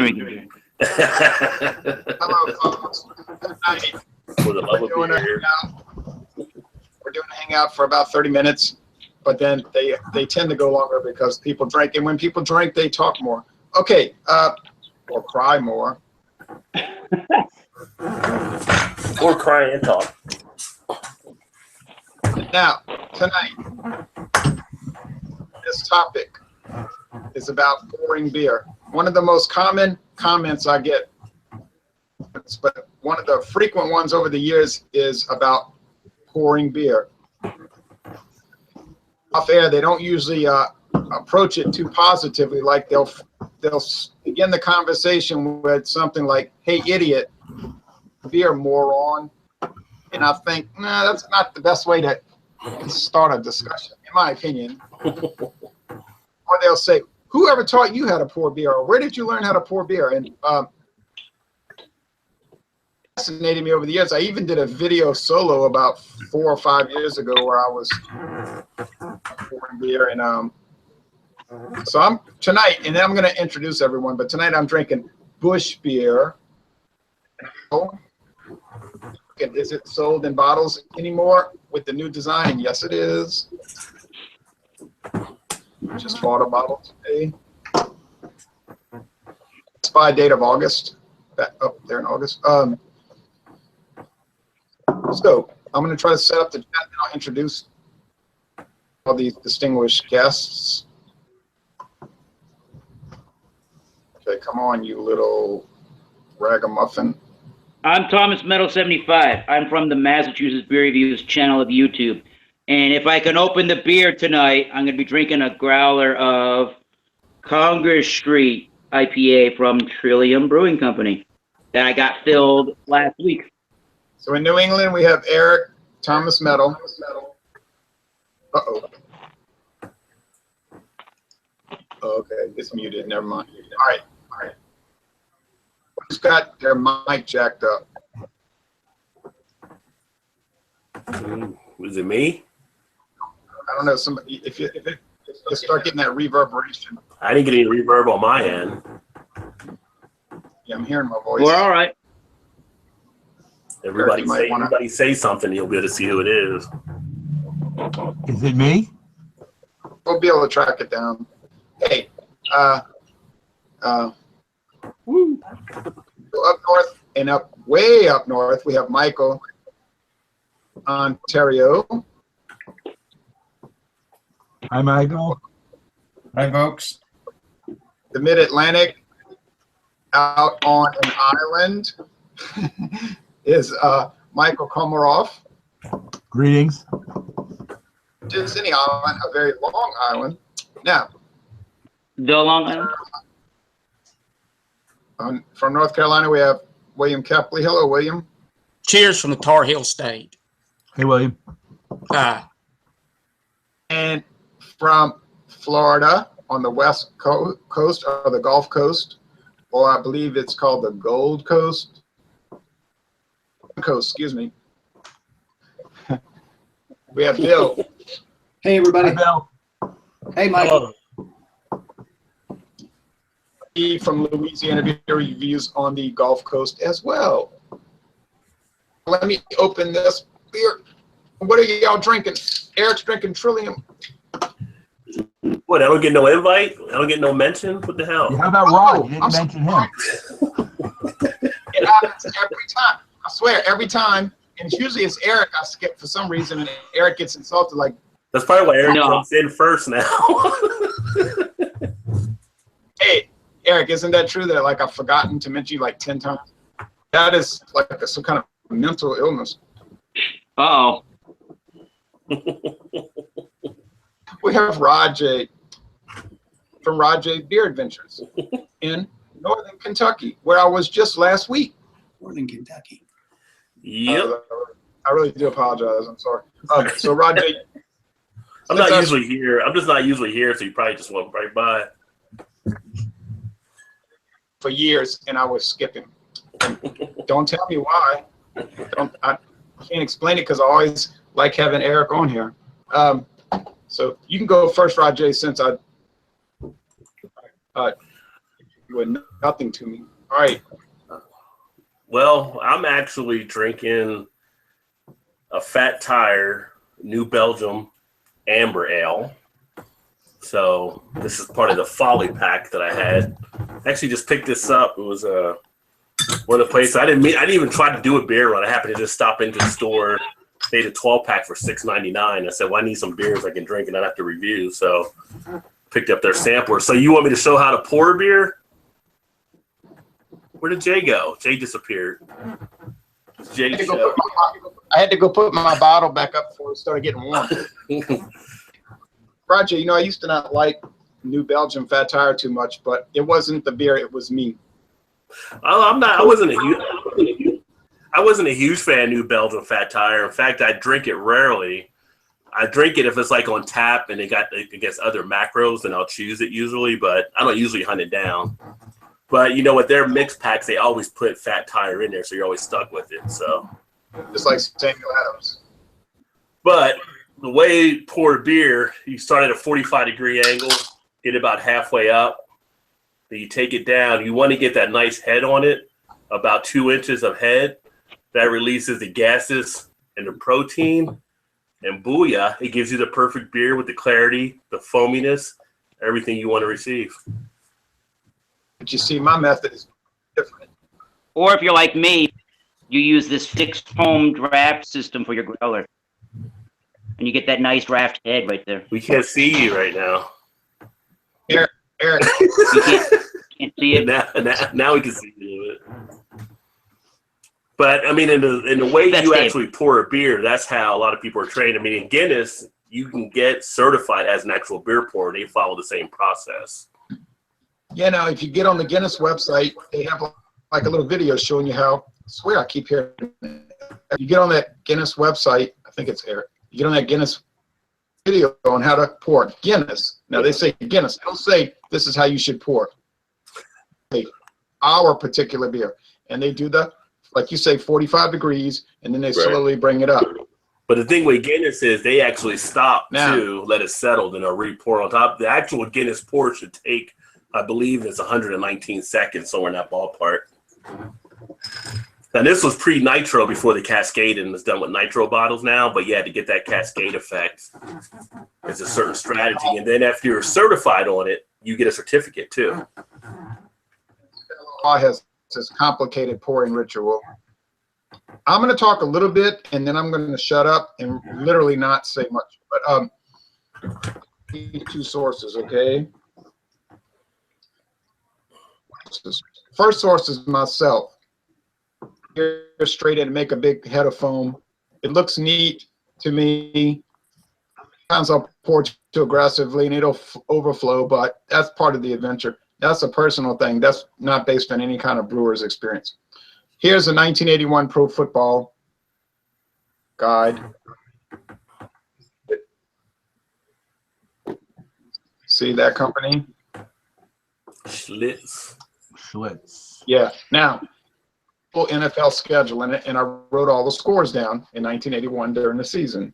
drinking. Hello, folks. Tonight, For the love of beer. we're doing a hangout for about 30 minutes, but then they tend to go longer because people drink, and when people drink, they talk more. Okay, or cry more. Or cry and talk. Now, tonight, this topic is about pouring beer. One of the most common comments I get, but one of the frequent ones over the years is about pouring beer. Off air, they don't usually approach it too positively. Like they'll begin the conversation with something like, "Hey, idiot, beer, moron." And I think, nah, that's not the best way to start a discussion, in my opinion. Or they'll say, "Whoever taught you how to pour beer?" Or "Where did you learn how to pour beer?" And fascinated me over the years. I even did a video solo about 4 or 5 years ago where I was pouring beer. And so I'm tonight, and then I'm going to introduce everyone. But tonight I'm drinking Busch beer. Is it sold in bottles anymore with the new design? Yes, it is. Just bought a bottle today. Expire date of August. Up there in August. So I'm going to try to set up the chat, and I'll introduce all these distinguished guests. Okay, come on, you little ragamuffin. I'm Thomas Metal 75. I'm from the Massachusetts Beer Reviews channel of YouTube. And if I can open the beer tonight, I'm going to be drinking a growler of Congress Street IPA from Trillium Brewing Company that I got filled last week. So in New England, we have Eric, Thomas Metal. Uh-oh. Okay, it's muted. Never mind. All right. Who's got their mic jacked up? Was it me? I don't know. Somebody, if you start getting that reverberation. I didn't get any reverb on my end. Yeah, I'm hearing my voice. We're all right. Everybody say something, you'll be able to see who it is. Is it me? We'll be able to track it down. Hey, Woo. up north and way up north, we have Michael, Ontario. Hi, Michael. Hi, folks. The Mid-Atlantic, out on an island, is Michael Komarov. Greetings. Just any island, a very long island. Now, The Long Island. From North Carolina, we have William Kepley. Hello, William. Cheers from the Tar Heel State. Hey, William. And from Florida on the west coast or the Gulf Coast, or I believe it's called the Gold Coast. Excuse me. We have Bill. Hey, everybody. Hi, Bill. Hey, Michael. He from Louisiana Beer Reviews on the Gulf Coast as well. Let me open this beer. What are y'all drinking? Eric's drinking Trillium. What, I don't get no invite? I don't get no mention? What the hell? Yeah, how about Rod? You didn't mention him. It happens every time. I swear, every time. And usually it's Eric I skip for some reason, and Eric gets insulted like. That's probably why Eric comes in first now. Hey, Eric, isn't that true that like I've forgotten to mention you like 10 times? That is like some kind of mental illness. Uh-oh. We have Rajay from Rajay Beer Adventures in Northern Kentucky, where I was just last week. Northern Kentucky. Yep. I really do apologize. I'm sorry. So Rajay, I'm not usually here. I'm just not usually here, so you probably just walk right by. For years, and I was skipping. Don't tell me why. I can't explain it because I always like having Eric on here. So you can go first, Rajay, since I doing nothing to me. All right. Well, I'm actually drinking a Fat Tire New Belgium Amber Ale. So this is part of the Folly Pack that I had. I actually just picked this up. It was one of the places I didn't even try to do a beer run. I happened to just stop into the store. They had a 12-pack for $6.99. I said, well, I need some beers I can drink and not have to review. So picked up their sampler. So you want me to show how to pour a beer? Where did Jay go? Jay disappeared. Jay I had to go put my bottle back up before it started getting warm. Roger, I used to not like New Belgium Fat Tire too much, but it wasn't the beer, it was me. Oh, I wasn't a huge fan of New Belgium Fat Tire. In fact, I drink it rarely. I drink it if it's like on tap and it gets other macros, then I'll choose it usually, but I don't usually hunt it down. But with their mix packs, they always put Fat Tire in there, so you're always stuck with it. So just like Samuel Adams. But the way you pour beer, you start at a 45-degree angle, get about halfway up, then you take it down. You want to get that nice head on it, about 2 inches of head. That releases the gases and the protein, and booyah, it gives you the perfect beer with the clarity, the foaminess, everything you want to receive. But you see, my method is different. Or if you're like me, you use this fixed foam draft system for your growler. And you get that nice draft head right there. We can't see you right now. Eric. You can't see it. Now we can see you a little bit. But I mean, in the way you actually pour a beer, that's how a lot of people are trained. I mean, in Guinness, you can get certified as an actual beer pourer. They follow the same process. Now if you get on the Guinness website, they have like a little video showing you how. I swear I keep hearing it. You get on that Guinness website, I think it's Eric. You get on that Guinness video on how to pour Guinness. Now they say Guinness. They don't say this is how you should pour. Our particular beer, and they do like you say, 45 degrees, and then they slowly bring it up. But the thing with Guinness is they actually stop to let it settle, then they'll re-pour on top. The actual Guinness pour should take, I believe, it's 119 seconds, somewhere in that ballpark. Now, this was pre-nitro before the cascade, and it's done with nitro bottles now. But yeah, to get that cascade effect, it's a certain strategy. And then after you're certified on it, you get a certificate too. Has this complicated pouring ritual. I'm going to talk a little bit, and then I'm going to shut up and literally not say much. But these two sources, okay? First source is myself. Here straight in and make a big head of foam. It looks neat to me. Sometimes I'll pour too aggressively and it'll overflow, but that's part of the adventure. That's a personal thing. That's not based on any kind of brewer's experience. Here's a 1981 Pro Football guide. See that company? Schlitz. Yeah. Now, full NFL schedule in it, and I wrote all the scores down in 1981 during the season.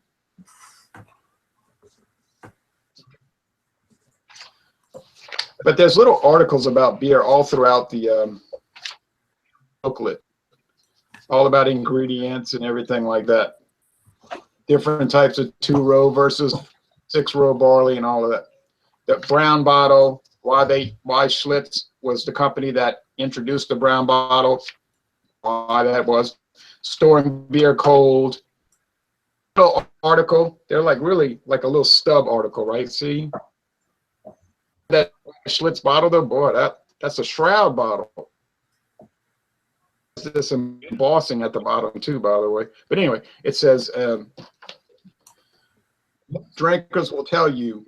But there's little articles about beer all throughout the booklet, all about ingredients and everything like that. Different types of 2-row versus 6-row barley and all of that. The brown bottle, why Schlitz was the company that introduced the brown bottle, why that was. Storing beer cold. Little article, they're like really like a little stub article, right? See? That Schlitz bottle though, boy, that's a Shroud bottle. There's some embossing at the bottom too, by the way. But anyway, it says drinkers will tell you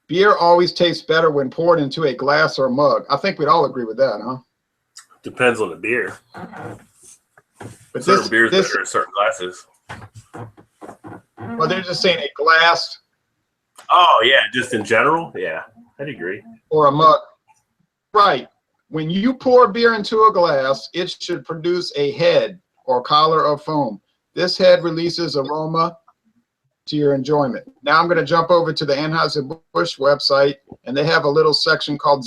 beer always tastes better when poured into a glass or mug. I think we'd all agree with that, huh? Depends on the beer. But certain beers better in certain glasses. Well, they're just saying a glass. Oh yeah, just in general, yeah. I'd agree. Or a mug. Right. When you pour beer into a glass, it should produce a head or collar of foam. This head releases aroma to your enjoyment. Now I'm going to jump over to the Anheuser-Busch website, and they have a little section called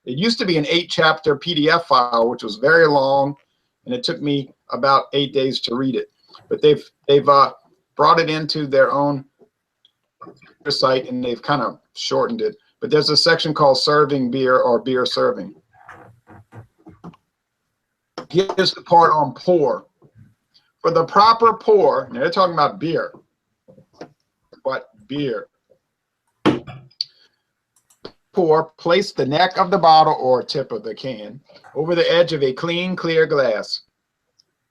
It used to be an 8-chapter PDF file, which was very long, and it took me about 8 days to read it. But they've brought it into their own site, and they've kind of shortened it. But there's a section called Serving Beer or Beer Serving. Here's the part on pour. For the proper pour, now they're talking about beer. What beer? Pour, place the neck of the bottle or tip of the can over the edge of a clean, clear glass.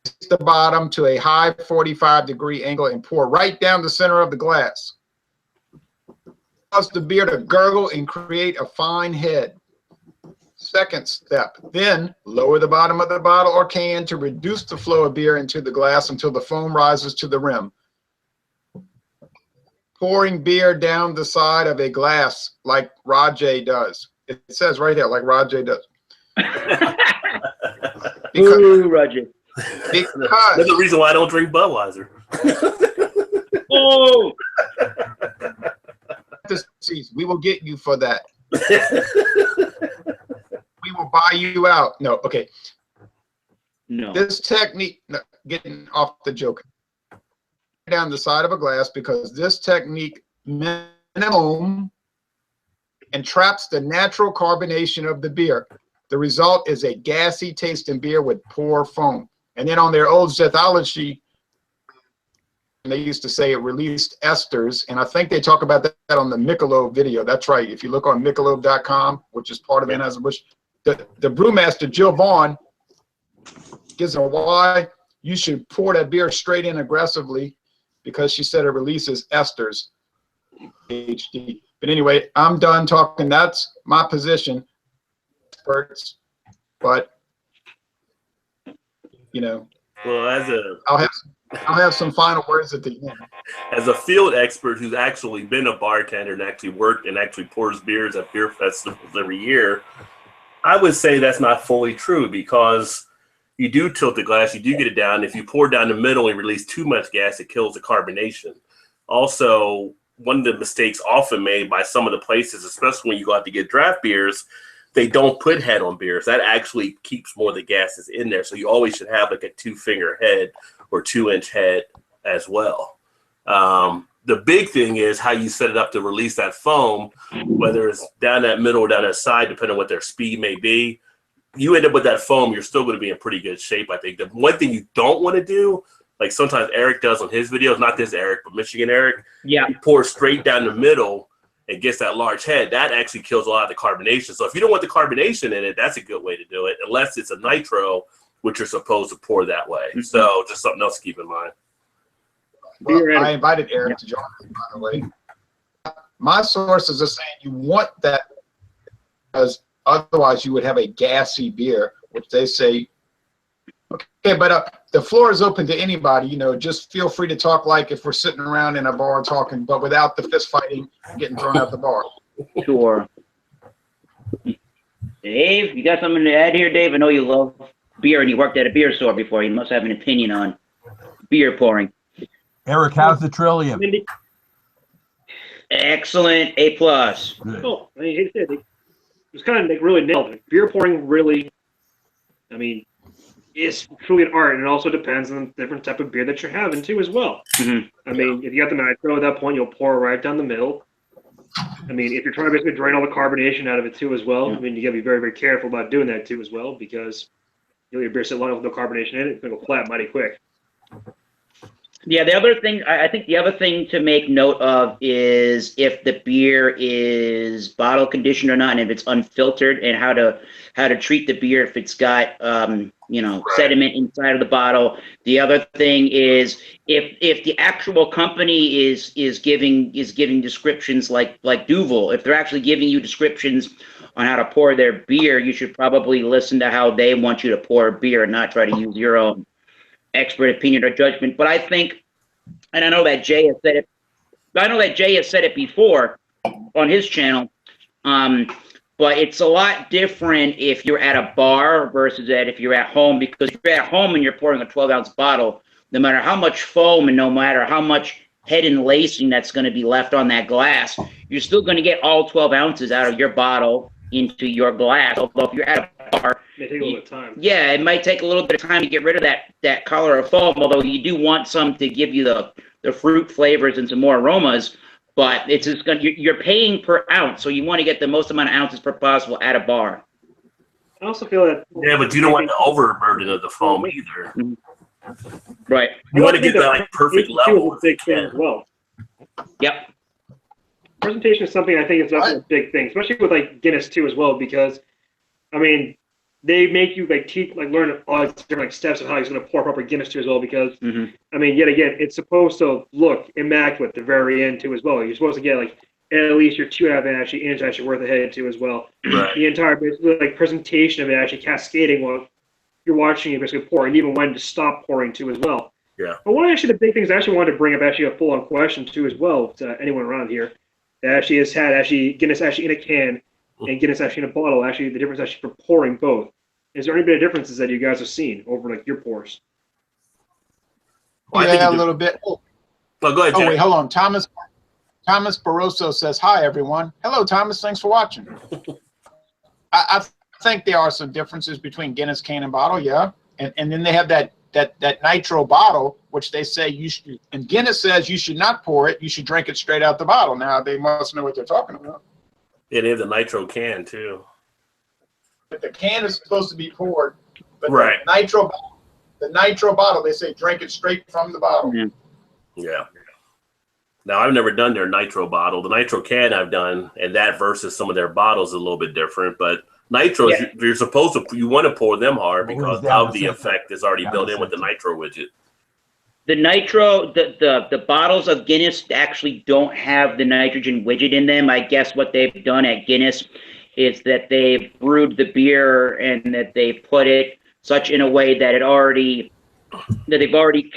Place the bottom to a high 45-degree angle and pour right down the center of the glass. Cause the beer to gurgle and create a fine head. Second step, then lower the bottom of the bottle or can to reduce the flow of beer into the glass until the foam rises to the rim. Pouring beer down the side of a glass like Rajay does. It says right here, like Rajay does. Ooh, Roger. Because That's the reason why I don't drink Budweiser. Oh, we will get you for that. We will buy you out. No, okay. no. This technique, no, getting off the joke, down the side of a glass because this technique minimum and traps the natural carbonation of the beer. The result is a gassy tasting beer with poor foam. And then on their old Zethology, they used to say it released esters, and I think they talk about that on the Michelob video. That's right. If you look on Michelob.com, which is part of Anheuser-Busch, the brewmaster, Jill Vaughn, gives a why you should pour that beer straight in aggressively because she said it releases esters. HD. But anyway, I'm done talking. That's my position. Experts, but you know, Well, I'll have some final words at the end. as a field expert who's actually been a bartender and actually worked and actually pours beers at beer festivals every year, I would say that's not fully true because you do tilt the glass, you do get it down. If you pour down the middle and release too much gas, it kills the carbonation. Also, one of the mistakes often made by some of the places, especially when you go out to get draft beers, they don't put head on beers. That actually keeps more of the gases in there. So you always should have like a 2-finger head or 2-inch head as well. The big thing is how you set it up to release that foam, whether it's down that middle or down that side, depending on what their speed may be. You end up with that foam, you're still going to be in pretty good shape, I think. The one thing you don't want to do, like sometimes Eric does on his videos, not this Eric, but Michigan Eric, Yeah. he pours straight down the middle and gets that large head. That actually kills a lot of the carbonation. So if you don't want the carbonation in it, that's a good way to do it, unless it's a nitro, which you're supposed to pour that way. Mm-hmm. So just something else to keep in mind. Well, I invited Eric to join us, by the way. My sources are saying you want that because otherwise you would have a gassy beer, which they say, okay, but the floor is open to anybody, you know, just feel free to talk like if we're sitting around in a bar talking, but without the fist fighting and getting thrown out the bar. Sure. Dave, you got something to add here, Dave? I know you love beer and you worked at a beer store before. You must have an opinion on beer pouring. Eric, how's the Trillium? Excellent. A+. Good. Oh, I mean, it was kind of like really nailed it. Beer pouring really, I mean, is truly an art, and it also depends on the different type of beer that you're having too as well. Mhm. I mean, if you got the nitro at that point, you'll pour right down the middle. I mean, if you're trying to basically drain all the carbonation out of it too as well, I mean, you gotta be very, very careful about doing that too as well, because you'll let your beer sit long enough with no carbonation in it, it's gonna go flat mighty quick. Yeah, the other thing, I think the other thing to make note of is if the beer is bottle conditioned or not, and if it's unfiltered, and how to treat the beer if it's got sediment inside of the bottle. The other thing is if the actual company is giving descriptions like Duvel, if they're actually giving you descriptions on how to pour their beer, you should probably listen to how they want you to pour beer and not try to use your own expert opinion or judgment. But I think, and I know that Jay has said it before on his channel, but it's a lot different if you're at a bar versus if you're at home, because if you're at home and you're pouring a 12-ounce bottle, no matter how much foam and no matter how much head and lacing that's going to be left on that glass, you're still going to get all 12 ounces out of your bottle into your glass. Although if you're at a bar, They take a little bit of time. yeah, it might take a little bit of time to get rid of that color of foam. Although you do want some to give you the fruit flavors and some more aromas. But it's just you're paying per ounce, so you want to get the most amount of ounces per possible at a bar. I also feel that. Yeah, but you don't want the overburden of the foam either. Right. You want to get that like perfect level. Is a big thing as well. Yep. Presentation is something I think is definitely a big thing, especially with like Guinness too as well, because I mean they make you like teach learn all these different like steps of how he's going to pour proper Guinness too as well, because I mean yet again it's supposed to look immaculate at the very end too as well. You're supposed to get like at least your 2.5 inch actually worth ahead too as well. Right. The entire basically like presentation of it actually cascading while you're watching it basically pour, and even when to stop pouring too as well. Yeah. But one of the big things I actually wanted to bring up actually a full-on question too as well to anyone around here that actually has had Guinness actually in a can and Guinness actually in a bottle, actually the difference actually for pouring both. Is there any bit of differences that you guys have seen over like your pours? Well, Yeah, a little bit. Well, go ahead, Oh, Jack. wait, hold on. Thomas Barroso says, hi, everyone. Hello, Thomas. Thanks for watching. I think there are some differences between Guinness can and bottle, yeah. And then they have that nitro bottle, which they say you should, and Guinness says you should not pour it. You should drink it straight out the bottle. Now, they must know what they're talking about. Yeah, they have the nitro can too. But the can is supposed to be poured. But Right. the nitro bottle, they say drink it straight from the bottle. Yeah. Now, I've never done their nitro bottle. The nitro can I've done, and that versus some of their bottles is a little bit different. But nitro, you're supposed to, you want to pour them hard because of the effect that's already built in with the nitro widget. The nitro, the bottles of Guinness actually don't have the nitrogen widget in them. I guess what they've done at Guinness is that they've brewed the beer and that they put it such in a way that they've already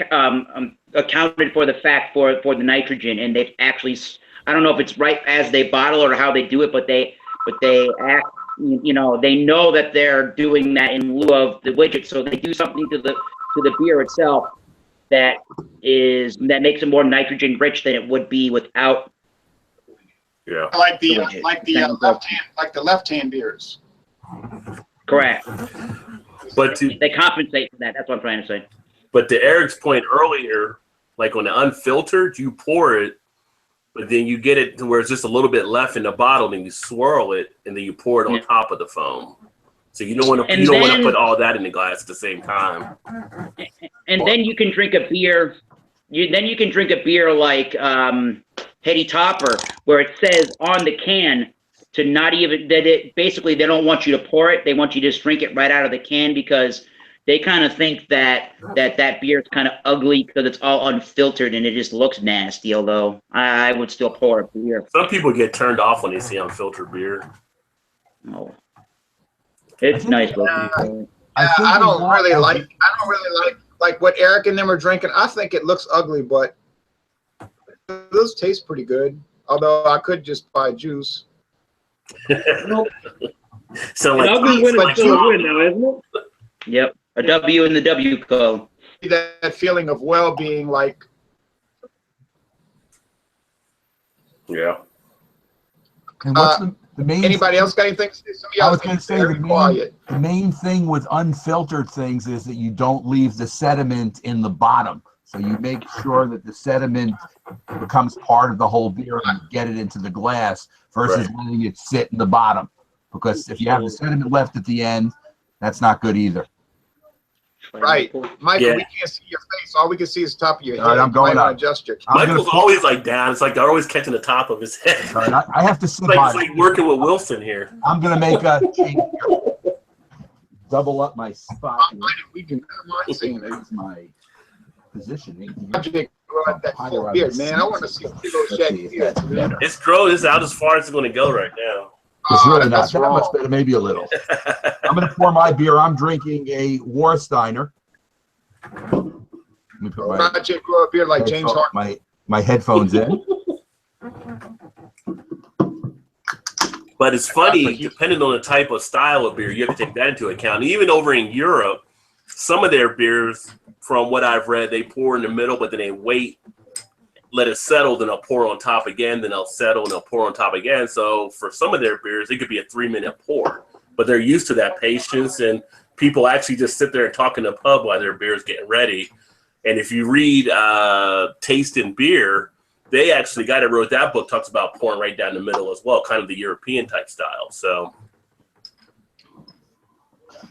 accounted for the fact for the nitrogen, and they've actually, I don't know if it's right as they bottle or how they do it, but they act, you know, they know that they're doing that in lieu of the widget, so they do something to the beer itself that makes it more nitrogen rich than it would be without. Yeah. Like the left hand beers. Correct. But They compensate for that. That's what I'm trying to say. But to Eric's point earlier, like on the unfiltered, you pour it, but then you get it to where it's just a little bit left in the bottle, and you swirl it, and then you pour it on top of the foam. So you don't want to put all that in the glass at the same time. And then you can drink a beer. Then you can drink a beer like Heady Topper, where it says on the can to not even that it basically they don't want you to pour it. They want you to just drink it right out of the can because they kind of think that beer is kind of ugly because it's all unfiltered and it just looks nasty. Although I would still pour a beer. Some people get turned off when they see unfiltered beer. Oh, it's nice looking. I don't really like what Eric and them are drinking. I think it looks ugly, but those taste pretty good. Although I could just buy juice. So like, ugly win is still a win now, isn't it? Yep, a W in the W code. That feeling of well-being, like. Yeah. And what's the main? Anybody else got anything? I was going to say the main thing with unfiltered things is that you don't leave the sediment in the bottom. So you make sure that the sediment becomes part of the whole beer and you get it into the glass versus letting it sit in the bottom. Because if you have the sediment left at the end, that's not good either. Right. Michael, we can't see your face. All we can see is the top of your head. All right, I'm going up. Adjust your Michael's always like down. It's like they're always catching the top of his head. All right, I have to sit It's like working with Wilson here. I'm going to make a change. Double up my spot. We do not mind seeing it. Here's my positioning. That beard, man. I want to see a big old shaggy beard. It's growing. It's out as far as it's going to go right now. It's really not that much better, maybe a little. I'm going to pour my beer. I'm drinking a Warsteiner. Let me put Project grow a beard like James Hart. My headphones in. But it's funny, depending on the type of style of beer, you have to take that into account. Even over in Europe, some of their beers, from what I've read, they pour in the middle, but then they wait let it settle, then they'll pour on top again, then they'll settle, and they'll pour on top again. So for some of their beers, it could be a 3-minute pour, but they're used to that patience, and people actually just sit there and talk in the pub while their beer is getting ready. And if you read Tasting Beer, they actually, the guy that wrote that book talks about pouring right down the middle as well, kind of the European type style. So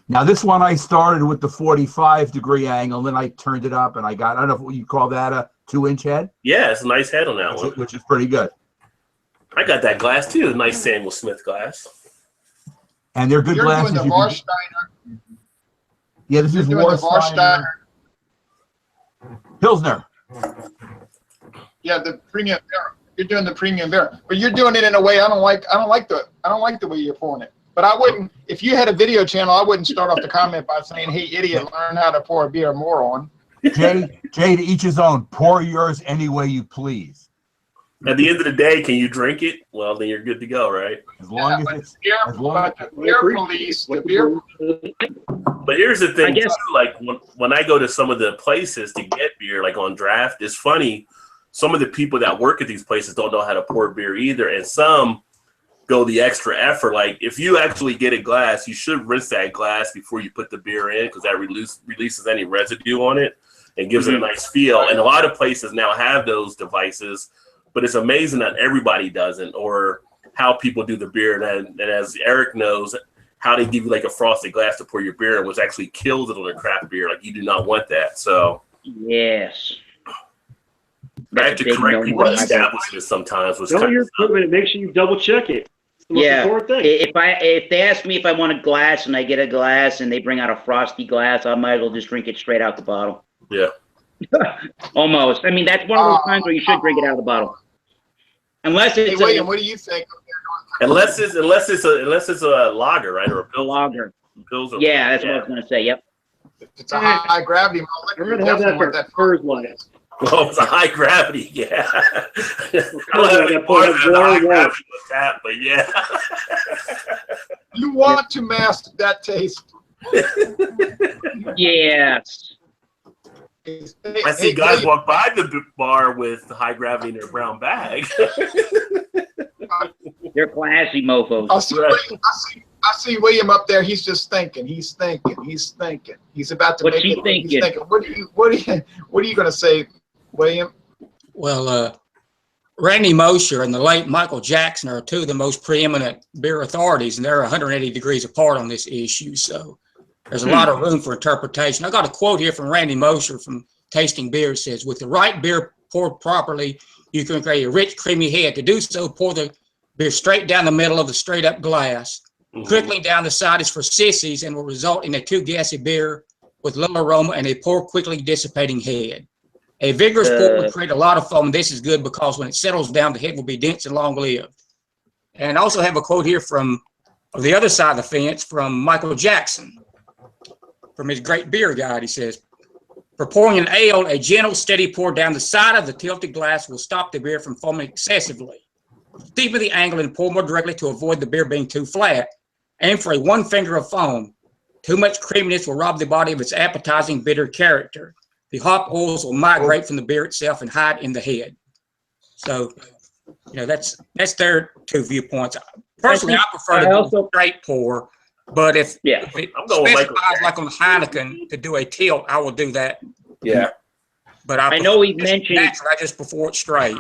now this one I started with the 45-degree angle, then I turned it up and I got, I don't know what you call that, a 2-inch head? yeah, it's a nice head on that one. Which is pretty good. I got that glass too, nice Samuel Smith glass. And they're good You're glasses. doing the Warsteiner. Yeah, this You're is doing the Warsteiner. Pilsner. Yeah, the premium beer. You're doing the premium beer, but you're doing it in a way I don't like the way you're pouring it. But I wouldn't, if you had a video channel, I wouldn't start off the comment by saying, "Hey, idiot, learn how to pour a beer, moron." Jay, to each his own. Pour yours any way you please. At the end of the day, can you drink it? Well, then you're good to go, right? As long as it's The beer police, the beer. But here's the thing, I guess- too, like when I go to some of the places to get beer, like on draft, it's funny. Some of the people that work at these places don't know how to pour beer either, and some go the extra effort. Like if you actually get a glass, you should rinse that glass before you put the beer in, because that releases any residue on it and gives it a nice feel. And a lot of places now have those devices, but it's amazing that everybody doesn't, or how people do the beer. And as Eric knows, how they give you like a frosted glass to pour your beer in, which actually kills it on a craft beer. Like you do not want that. So Yes. I have to correct people at establishments sometimes. Which Know kind your of equipment and make sure you double check it. It's the most Yeah. important thing. If they ask me if I want a glass and I get a glass and they bring out a frosty glass, I might as well just drink it straight out the bottle. Yeah. Almost. I mean, that's one of those times where you should drink it out of the bottle. Unless Hey, it's William, what do you think? Unless it's a lager, right, or a a pilsner. lager. Pilsner. Yeah, that's what I was going to say. Yep. If it's a high gravity malt liquor, We're you gonna have definitely that want for that. Coors Light. Well, it's a high gravity, yeah. I don't Coors have Light, any that bars boy- that have the high boy- gravity with that, but yeah. You want to mask that taste. Yes. I see guys walk by the bar with high gravity in their brown bag. They're classy mofos. I see William up there. He's just thinking. He's thinking. He's thinking. He's about to What's make he it. He's thinking? thinking. What are you going to say, William? Well, Randy Mosher and the late Michael Jackson are two of the most preeminent beer authorities, and they're 180 degrees apart on this issue. So there's a lot of room for interpretation. I got a quote here from Randy Mosher from Tasting Beer. It says, "With the right beer poured properly, you can create a rich, creamy head. To do so, pour the beer straight down the middle of the straight-up glass. Trickling down the side is for sissies and will result in a too gassy beer with little aroma and a poor, quickly dissipating head. A vigorous pour will create a lot of foam. This is good because when it settles down, the head will be dense and long-lived." And I also have a quote here from the other side of the fence from Michael Jackson from his Great Beer Guide. He says, "For pouring an ale, a gentle, steady pour down the side of the tilted glass will stop the beer from foaming excessively. Deepen the angle and pour more directly to avoid the beer being too flat. Aim for a 1 finger of foam. Too much creaminess will rob the body of its appetizing, bitter character. The hop oils will migrate from the beer itself and hide in the head." So, that's their two viewpoints. Personally, I prefer to do a straight pour, but if it I'm going specifies like on Heineken to do a tilt, I will do that. Yeah. But I know we've mentioned. I just prefer it straight.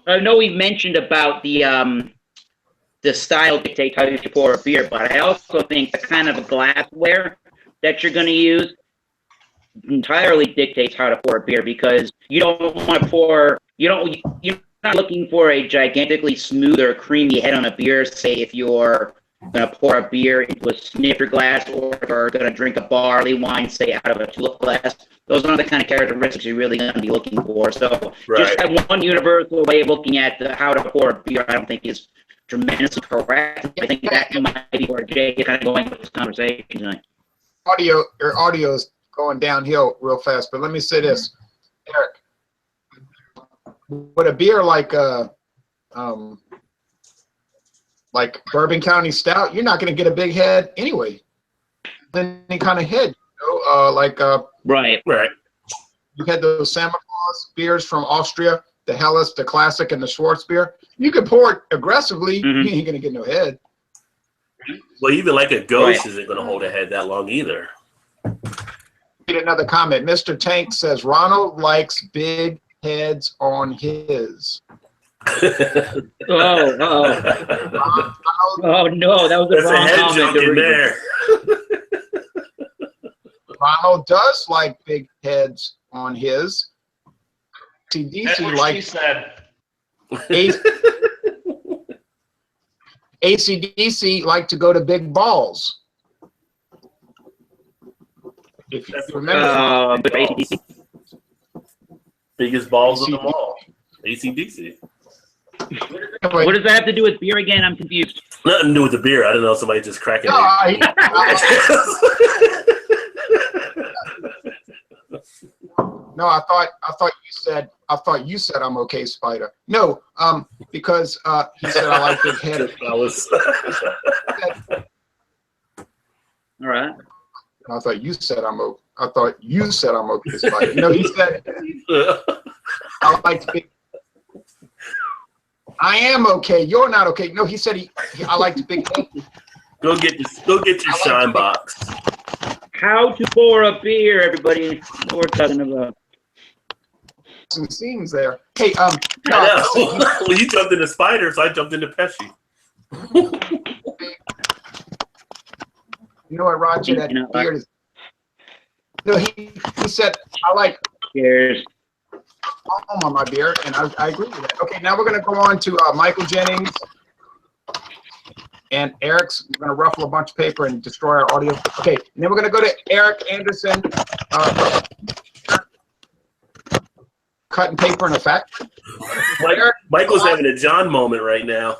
I know we've mentioned about the style dictates how you should pour a beer, but I also think the kind of glassware that you're going to use entirely dictates how to pour a beer, because you don't want to pour. You're not looking for a gigantically smooth or creamy head on a beer. Say if you're going to pour a beer into a snifter glass, or if you're going to drink a barley wine, say out of a tulip glass. Those are the kind of characteristics you're really going to be looking for. So just that one universal way of looking at how to pour a beer, I don't think is tremendously correct. I think that might be where Jay is kind of going with this conversation tonight. Your audio is going downhill real fast, but let me say this, Eric. With a beer like Bourbon County Stout, you're not going to get a big head anyway. Any kind of head, Right. you had those Santa Claus beers from Austria, the Helles, the Classic, and the Schwarz beer. You could pour it aggressively. You ain't gonna get no head. Well, even like a ghost isn't going to hold a head that long either. Get another comment. Mr. Tank says Ronald likes big heads on his. Oh no, that was the That's a wrong head comment joke to in read. there. Ronald does like big heads on his. That's ACDC what like she said. ACDC like to go to big balls. If you remember, Biggest balls of them all. ACDC. anyway, What does that have to do with beer again? I'm confused. Nothing to do with the beer. I don't know. Somebody just cracking no, no, I thought you said I'm okay, Spider. No, because he said I like big headed. All right. I thought you said I'm okay, Spider. No, he said I like big. I am okay. You're not okay. No, he said I like big head. Go get your shine box. How to pour a beer, everybody. What we're talking about. Some scenes there. Hey, I know. Well, you jumped into Spider, so I jumped into Pesci. You know what, Roger? That You know, beard is. No, he said I like Cheers. on my beard, and I agree with that. Okay, now we're going to go on to Michael Jennings and Eric's. We're going to ruffle a bunch of paper and destroy our audio. Okay, and then we're going to go to Eric Anderson, cutting paper in effect. Michael's having a John moment right now.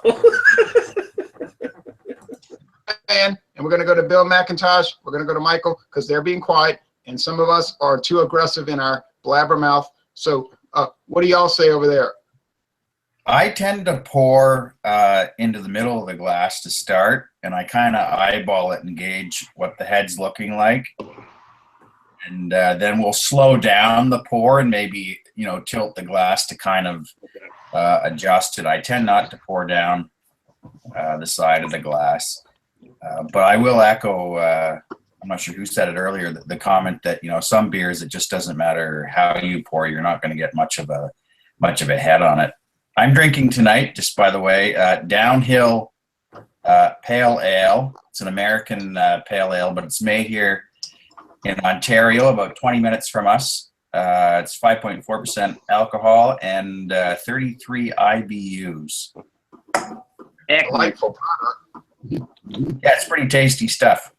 And we're going to go to Bill McIntosh. We're going to go to Michael because they're being quiet, and some of us are too aggressive in our blabbermouth. So what do y'all say over there? I tend to pour into the middle of the glass to start, and I kind of eyeball it and gauge what the head's looking like. And then we'll slow down the pour and maybe, tilt the glass to kind of adjust it. I tend not to pour down the side of the glass. But I will echo, I'm not sure who said it earlier, the comment that, some beers, it just doesn't matter how you pour, you're not going to get much of a head on it. I'm drinking tonight, just by the way, Downhill Pale Ale. It's an American pale ale, but it's made here in Ontario, about 20 minutes from us. It's 5.4% alcohol and 33 IBUs. Delightful product. Yeah, it's pretty tasty stuff.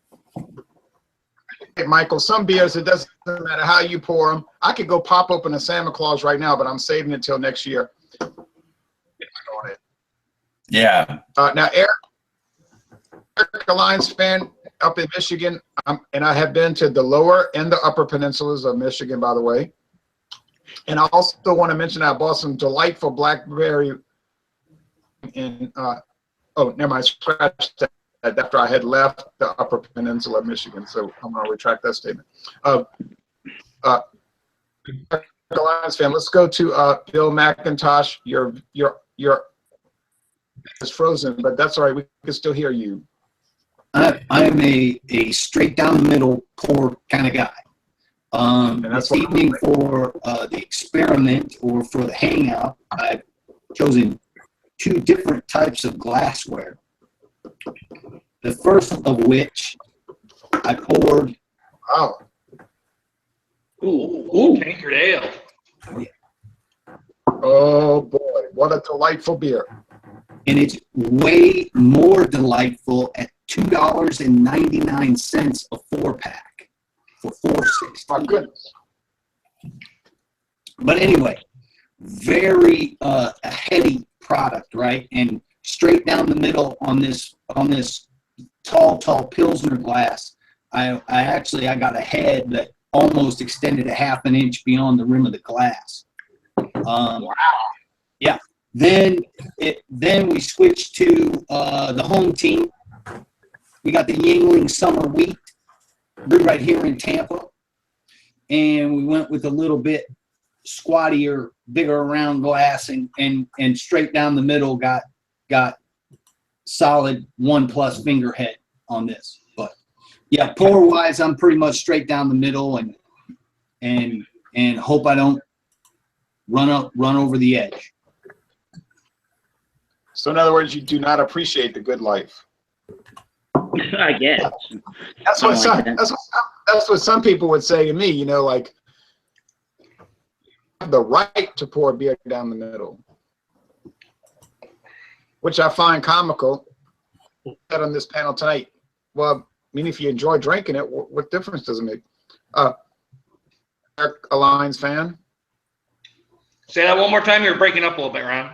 Hey, Michael, some beers, it doesn't matter how you pour them. I could go pop open a Santa Claus right now, but I'm saving it till next year. Yeah. Now, Eric, a Lions fan up in Michigan, and I have been to the lower and the upper peninsulas of Michigan, by the way. And I also want to mention I bought some delightful blackberry in oh, never mind, scratch that after I had left the Upper Peninsula of Michigan. So I'm going to retract that statement. Lions fan, let's go to Bill McIntosh. You're it's frozen, but that's all right. We can still hear you. I'm a straight down the middle pour kind of guy. And that's this evening for the experiment or for the hangout, I've chosen two different types of glassware. The first of which I poured. Oh. Ooh, tankard ale. Oh boy, what a delightful beer. And it's way more delightful at $2.99 a 4-pack for $4.60. My goodness. But anyway, very a heady product, right? And straight down the middle on this tall Pilsner glass. I got a head that almost extended a half an inch beyond the rim of the glass. Wow. Yeah. Then we switched to the home team. We got the Yingling Summer Wheat brewed right here in Tampa. and we went with a little bit squattier, bigger around glass, and straight down the middle got solid 1+ finger head on this. But yeah, pour wise, I'm pretty much straight down the middle, and hope I don't run over the edge. So in other words, you do not appreciate the good life. I guess. That's what some people would say to me, you know, like, have the right to pour beer down the middle, which I find comical. Said on this panel tonight, well, I mean, if you enjoy drinking it, what difference does it make? Eric, a Lions fan. Say that one more time. You're breaking up a little bit, Ron.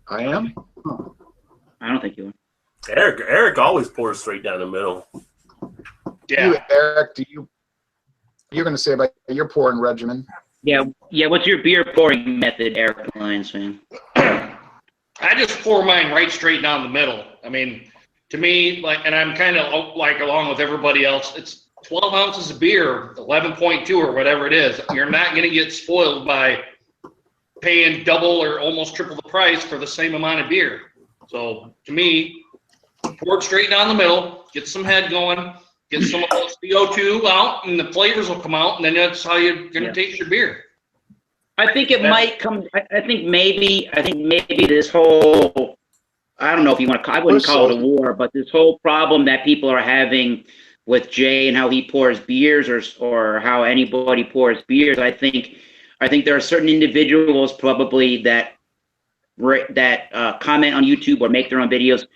I am. I don't think you are. Eric always pours straight down the middle. Yeah. You, Eric, you're going to say about your pouring regimen? Yeah. What's your beer pouring method, Eric, Lions fan? I just pour mine right straight down the middle. I mean, to me, like, and I'm kind of like along with everybody else, it's 12 ounces of beer, 11.2 or whatever it is. You're not going to get spoiled by paying double or almost triple the price for the same amount of beer. So to me, pour it straight down the middle, get some head going, get some of the CO2 out, and the flavors will come out, and then that's how you're going to taste your beer. I think it might come. I think maybe this whole. I don't know if you want to. I wouldn't call it a war, but this whole problem that people are having with Jay and how he pours beers, or how anybody pours beers. I think there are certain individuals probably that comment on YouTube or make their own videos,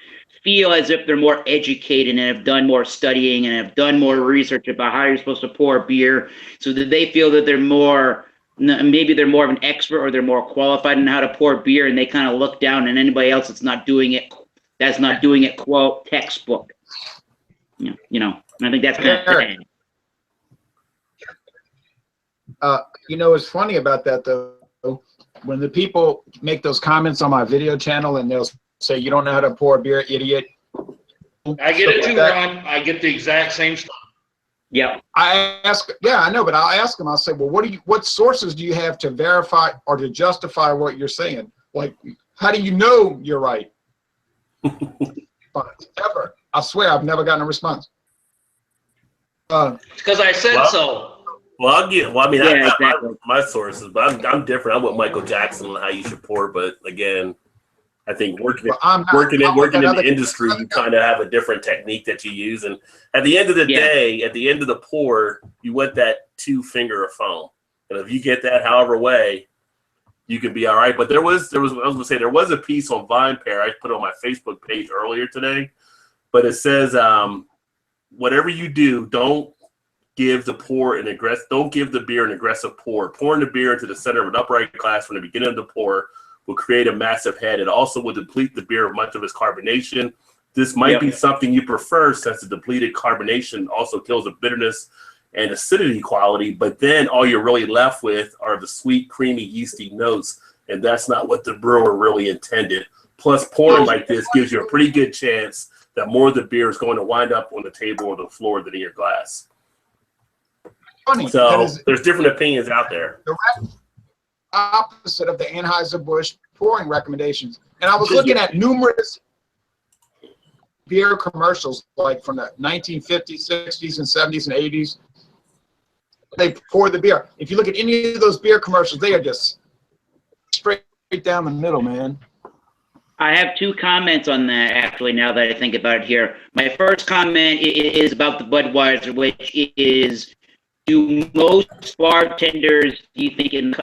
feel as if they're more educated and have done more studying and have done more research about how you're supposed to pour beer, so that they feel that they're more. Maybe they're more of an expert, or they're more qualified in how to pour beer, and they kind of look down on anybody else that's not doing it. Quote textbook. You know. And I think that's kind of bad. You know, what's funny about that though, when the people make those comments on my video channel and they'll say, "You don't know how to pour beer, idiot." I get it too, Ron. I get the exact same stuff. Yeah. I know, but I'll ask them. I'll say, well, what sources do you have to verify or to justify what you're saying? Like, how do you know you're right? Ever. I swear, I've never gotten a response. It's because I said so. Well, I mean, Yeah, I got exactly. my sources, but I'm different. I'm with Michael Jackson on how you should pour, but again, I think working in the industry, you kind of have a different technique that you use. And at the end of the day, at the end of the pour, you want that 2-finger of foam. And if you get that however way, you can be all right. But there was a piece on Vine Pair I put on my Facebook page earlier today, but it says, whatever you do, don't give the beer an aggressive pour. Pouring the beer into the center of an upright glass from the beginning of the pour will create a massive head. It also will deplete the beer of much of its carbonation. This might be something you prefer, since the depleted carbonation also kills the bitterness and acidity quality, but then all you're really left with are the sweet, creamy, yeasty notes, and that's not what the brewer really intended. Plus, pouring like this gives you a pretty good chance that more of the beer is going to wind up on the table or the floor than in your glass. Funny, so there's different opinions out there. The opposite of the Anheuser-Busch pouring recommendations. And I was looking at numerous beer commercials, like from the 1950s, 60s, and 70s, and 80s. They pour the beer. If you look at any of those beer commercials, they are just straight down the middle, man. I have 2 comments on that, actually, now that I think about it here. My first comment is about the Budweiser, which is, do most bartenders, do you think in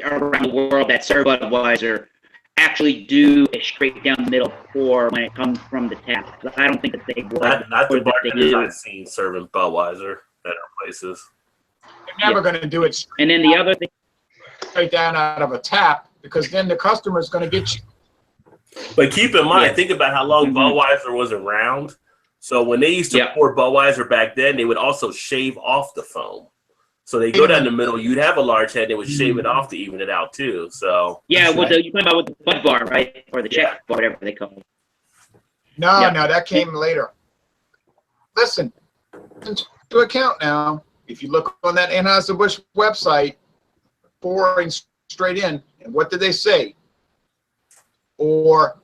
around the world that serve Budweiser actually do a straight down the middle pour when it comes from the tap? I don't think that they would. Not the bartenders I've seen serving Budweiser at our places. They're never going to do it and then the other thing, straight down out of a tap, because then the customer is going to get you. But keep in mind, think about how long Budweiser was around. So when they used to pour Budweiser back then, they would also shave off the foam. So they go down the middle. You'd have a large head. They would shave it off to even it out too. So you're talking about with the Bud Bar, right, or the check, whatever they call it. No, that came later. Listen to account now. If you look on that Anheuser-Busch website, pouring straight in, and what did they say? Or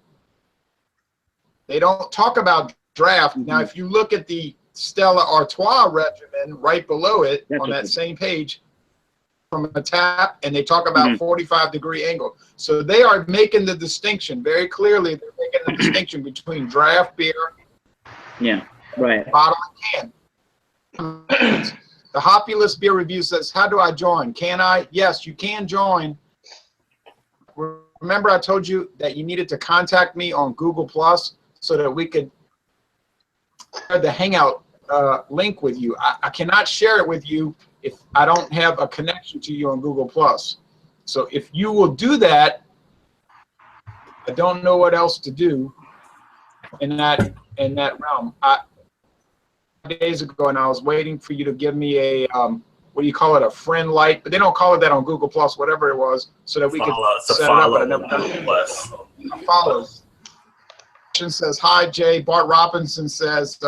they don't talk about draft. Now, if you look at the Stella Artois regimen right below it on that same page from a tap, and they talk about 45-degree angle. So they are making the distinction very clearly. They're making the distinction between draft beer, bottle and can. The Hoppulous Beer Review says, how do I join? Can I? Yes, you can join. Remember I told you that you needed to contact me on Google Plus so that we could share the Hangout link with you. I cannot share it with you if I don't have a connection to you on Google Plus. So if you will do that, I don't know what else to do in that realm. 5 days ago, and I was waiting for you to give me a what do you call it, a friend light, but they don't call it that on Google Plus, whatever it was, so that we could set it up. But I never got it. Follows. Says, hi, Jay. Bart Robinson says,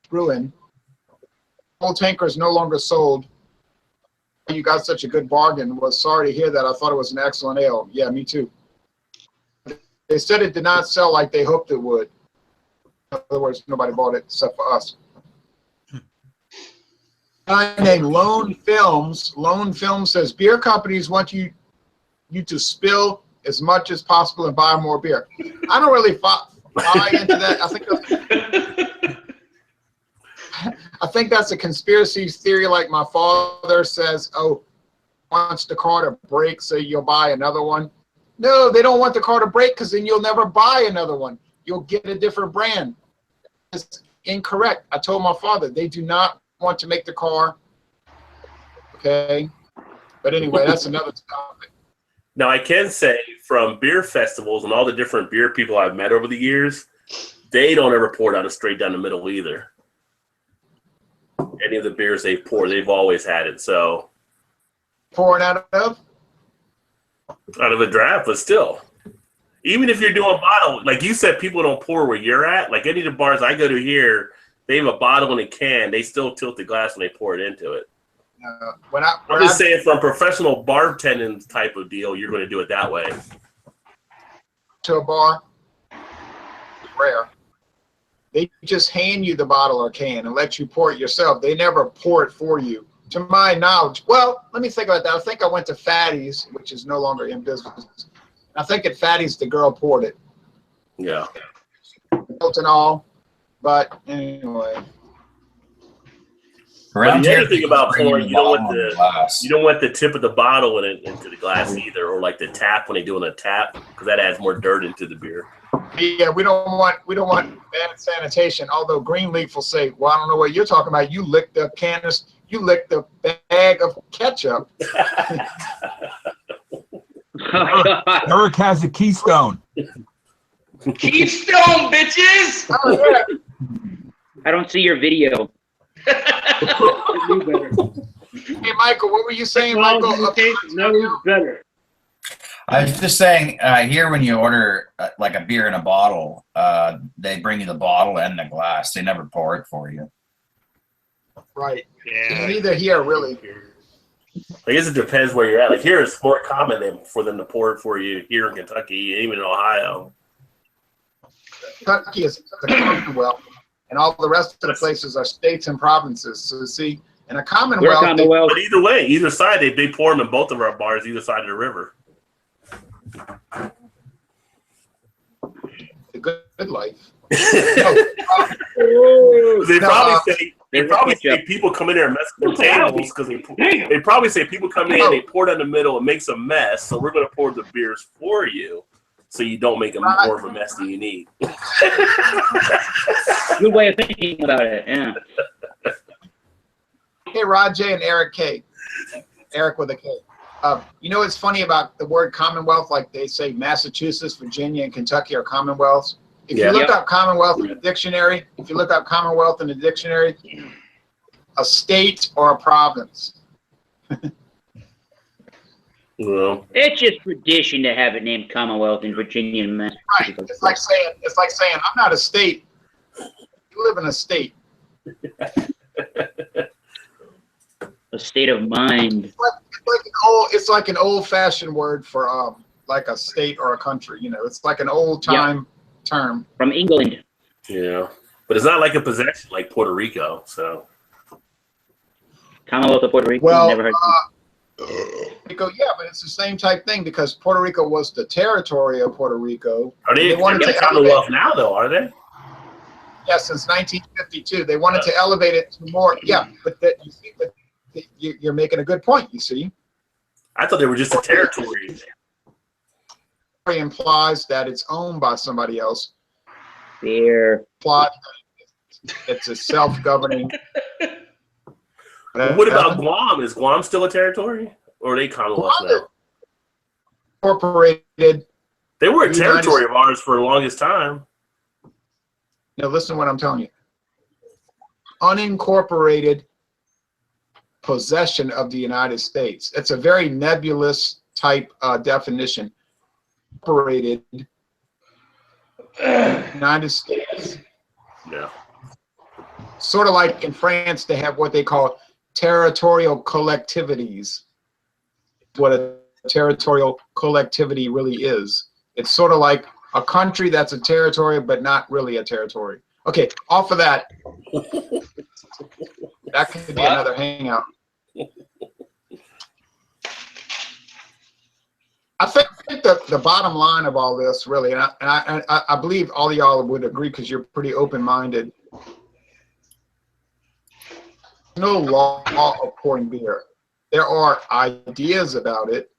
Bruin, Old Tanker is no longer sold. You got such a good bargain. Was sorry to hear that. I thought it was an excellent ale. Yeah, me too. They said it did not sell like they hoped it would. In other words, nobody bought it except for us. A guy named Lone Films. Lone Films says, beer companies want you to spill as much as possible and buy more beer. I don't really buy into that. I think that's a conspiracy theory, like my father says, oh, wants the car to break so you'll buy another one. No, they don't want the car to break because then you'll never buy another one. You'll get a different brand. It's incorrect. I told my father they do not want to make the car. Okay. But anyway, that's another topic. Now, I can say from beer festivals and all the different beer people I've met over the years, they don't ever pour down straight down the middle either. Any of the beers they pour, they've always had it. So pouring out of a draft, but still. Even if you're doing bottle, like you said, people don't pour where you're at. Like any of the bars I go to here, they have a bottle and a can. They still tilt the glass when they pour it into it. I'm just saying, from professional bartending type of deal, you're going to do it that way. To a bar, rare. They just hand you the bottle or can and let you pour it yourself. They never pour it for you, to my knowledge. Well, let me think about that. I think I went to Fatty's, which is no longer in business. I think at Fatty's, the girl poured it. Yeah. Built and all, but anyway. But the other thing about pouring, you don't want the tip of the bottle into the glass either, or like the tap when they do on a tap, because that adds more dirt into the beer. Yeah, we don't want bad sanitation. Although Greenleaf will say, "Well, I don't know what you're talking about. You licked the canister, you licked the bag of ketchup." Eric has a Keystone. Keystone, bitches! Oh, yeah. I don't see your video. Hey, Michael, what were you saying, Michael? No, better. I was just saying, here when you order like a beer in a bottle, they bring you the bottle and the glass. They never pour it for you. Right. Yeah. Neither here, really. I guess it depends where you're at. Like here, it's more common for them to pour it for you here in Kentucky, even in Ohio. Kentucky is the Commonwealth, and all the rest of the places are states and provinces. So see, in a Commonwealth, but either way, either side, they pour them in both of our bars, either side of the river. The good life. They probably say people come in there and mess with their tables because they probably say people come in, they pour down the middle, it makes a mess. So we're going to pour the beers for you, so you don't make them more of a mess than you need. Good way of thinking about it. Yeah. Hey, Rod J and Eric K. Eric with a K. You know what's funny about the word Commonwealth? Like they say Massachusetts, Virginia, and Kentucky are Commonwealths. If you look up Commonwealth in the dictionary, a state or a province. Well, it's just tradition to have it named Commonwealth in Virginia and Massachusetts. Right. It's like saying I'm not a state. You live in a state. A state of mind. It's like an old-fashioned word for like a state or a country. You know, it's like an old-time term from England. Yeah, but it's not like a possession like Puerto Rico. So Commonwealth of Puerto Rico. Well, Never heard. Rico, yeah, but it's the same type thing because Puerto Rico was the territory of Puerto Rico. Are they? They wanted They're to the Commonwealth now, though, are they? Yeah, since 1952, they wanted to elevate it to more. Yeah, but that you see, but you're making a good point. You see, I thought they were just a territory. it implies that it's owned by somebody else. There. It's a self-governing. What about Guam? Is Guam still a territory, or are they Commonwealth now? Incorporated. They were a territory of ours for the longest time. Now listen to what I'm telling you. Unincorporated possession of the United States. It's a very nebulous type definition. Incorporated United States. Yeah. Sort of like in France, they have what they call territorial collectivities. What a territorial collectivity really is. It's sort of like a country that's a territory, but not really a territory. Okay, off of that. That could be another hangout. I think the bottom line of all this, really, and I believe all of y'all would agree because you're pretty open-minded. No law of pouring beer. There are ideas about it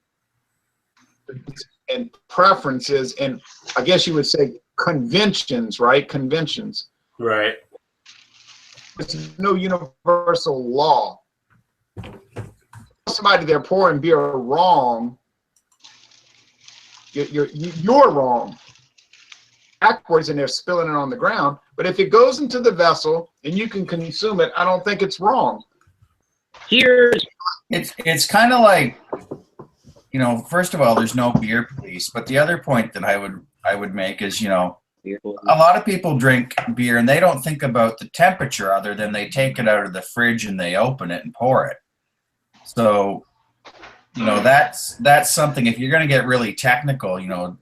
and preferences, and I guess you would say conventions, right? Conventions. Right. There's no universal law. Somebody they're pouring beer wrong. You're wrong. Backwards, and they're spilling it on the ground. But if it goes into the vessel and you can consume it, I don't think it's wrong. It's kind of like, you know, first of all, there's no beer police. But the other point that I would make is, you know, a lot of people drink beer and they don't think about the temperature other than they take it out of the fridge and they open it and pour it. So, you know, that's something. If you're going to get really technical, you know,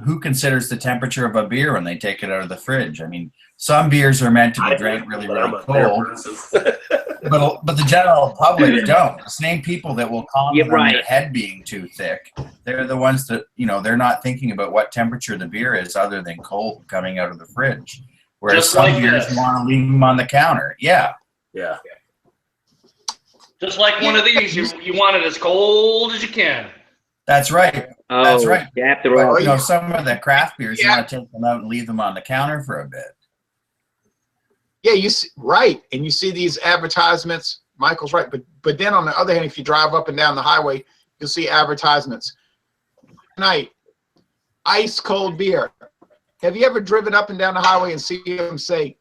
who considers the temperature of a beer when they take it out of the fridge? I mean, some beers are meant to be drank really, really cold, but the general public don't. The same people that will comment on their head being too thick, they're the ones that, you know, they're not thinking about what temperature the beer is other than cold coming out of the fridge. Whereas Just some like beers this. want to leave them on the counter. Yeah. Yeah. Just like one of these, you want it as cold as you can. That's right. Oh, That's right. After But, all, you know, some of the craft beers, you want to take them out and leave them on the counter for a bit. Yeah, you see, right. And you see these advertisements. Michael's right. But then on the other hand, if you drive up and down the highway, you'll see advertisements. Night, ice cold beer. Have you ever driven up and down the highway and see them say,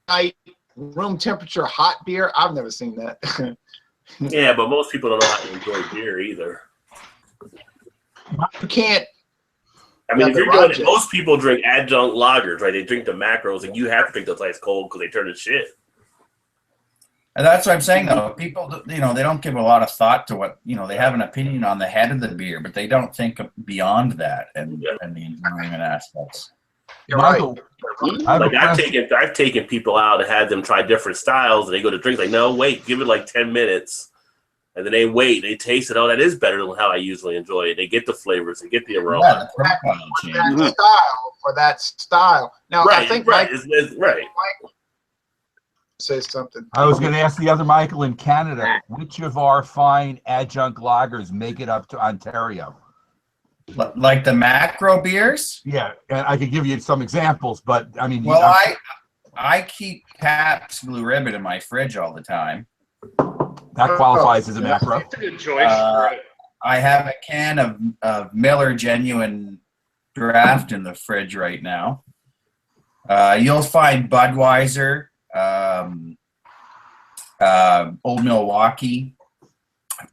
night, room temperature hot beer? I've never seen that. Yeah, but most people don't know how to enjoy beer either. You can't. I mean, if you're doing it, most people drink adjunct lagers, right? They drink the macros, and you have to drink those ice cold because they turn to shit. And that's what I'm saying, though. People, you know, they don't give a lot of thought to what, you know, they have an opinion on the head of the beer, but they don't think beyond that and the environment aspects. You're Michael, right. I have a Like question. I've taken people out and had them try different styles, and they go to drinks like, no, wait, give it like 10 minutes. And then they wait, they taste it. Oh, that is better than how I usually enjoy it. They get the flavors, they get the aroma. Yeah, the profile change. That style for that style. Now, Right, I think right, Mike it's right. says something. I was going to ask the other Michael in Canada, which of our fine adjunct lagers make it up to Ontario? Like the macro beers? Yeah, and I could give you some examples, but I mean, Well, I keep Pabst Blue Ribbon in my fridge all the time. that qualifies as a macro. It's a good choice. Right. I have a can of Miller Genuine Draft in the fridge right now. You'll find Budweiser, Old Milwaukee.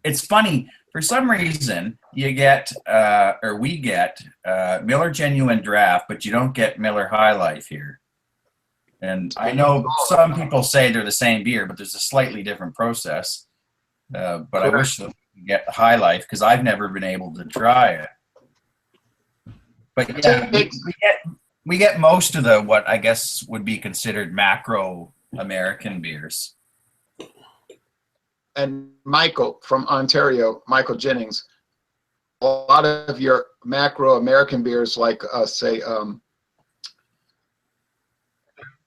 It's funny, for some reason, you get, or we get, Miller Genuine Draft, but you don't get Miller High Life here. And I know some people say they're the same beer, but there's a slightly different process. But I wish that we could get High Life because I've never been able to try it. But yeah, we get most of the what I guess would be considered macro American beers. And Michael from Ontario, Michael Jennings, a lot of your macro American beers, like say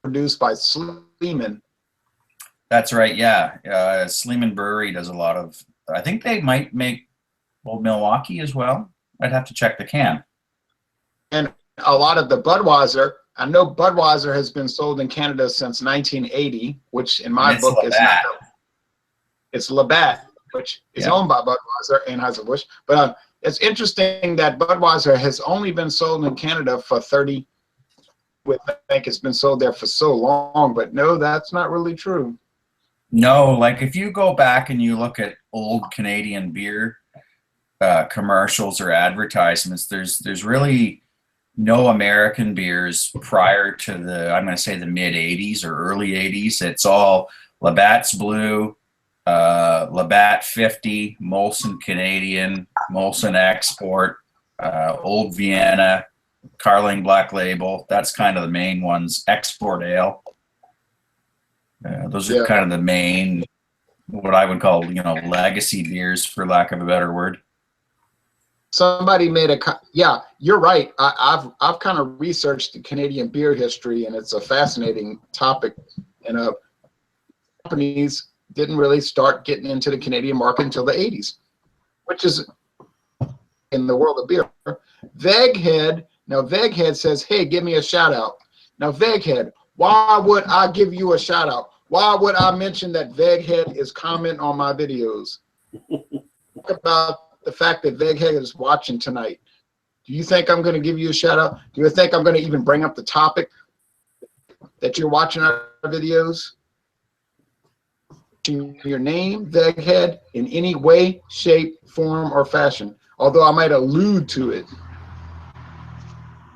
produced by Sleeman. That's right. Yeah, Sleeman Brewery does a lot of. I think they might make Old Milwaukee as well. I'd have to check the can. And a lot of the Budweiser. I know Budweiser has been sold in Canada since 1980, which in my book is not. It's Labatt, which is owned by Budweiser, Anheuser-Busch. But it's interesting that Budweiser has only been sold in Canada for 30. I think it's been sold there for so long, but no, that's not really true. No, like if you go back and you look at old Canadian beer commercials or advertisements, there's really no American beers prior to I'm going to say the mid 80s or early 80s. It's all Labatt's Blue, Labatt 50, Molson Canadian, Molson Export, Old Vienna, Carling Black Label. That's kind of the main ones. Export Ale. Those are kind of the main, what I would call, legacy beers, for lack of a better word. Somebody made you're right. I've kind of researched the Canadian beer history, and it's a fascinating topic. And companies didn't really start getting into the Canadian market until the 80s, which is in the world of beer. Veghead says, hey, give me a shout out. Now, Veghead, why would I give you a shout out? Why would I mention that Veghead is commenting on my videos? Talk about the fact that Veghead is watching tonight. Do you think I'm going to give you a shout out? Do you think I'm going to even bring up the topic that you're watching our videos? Your name, Veghead, in any way, shape, form, or fashion, although I might allude to it.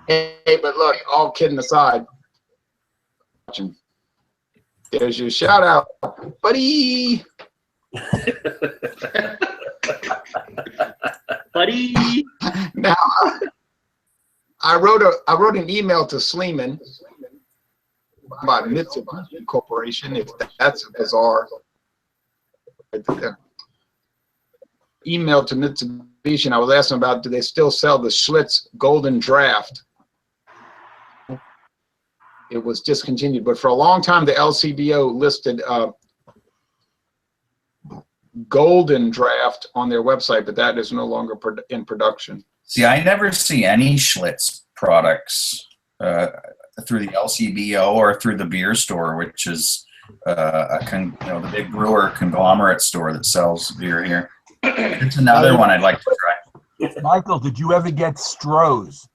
Hey, but look, all kidding aside, there's your shout out, buddy. Buddy. Now, I wrote an email to Sleeman about Mitsubishi Corporation, if that's bizarre. Email to Mitsubishi, and I was asking about, do they still sell the Schlitz Golden Draft? It was discontinued, but for a long time, the LCBO listed Golden Draft on their website, but that is no longer in production. See, I never see any Schlitz products through the LCBO or through the beer store, which is the big brewer conglomerate store that sells beer here. It's another one I'd like to try. Michael, did you ever get Stroh's?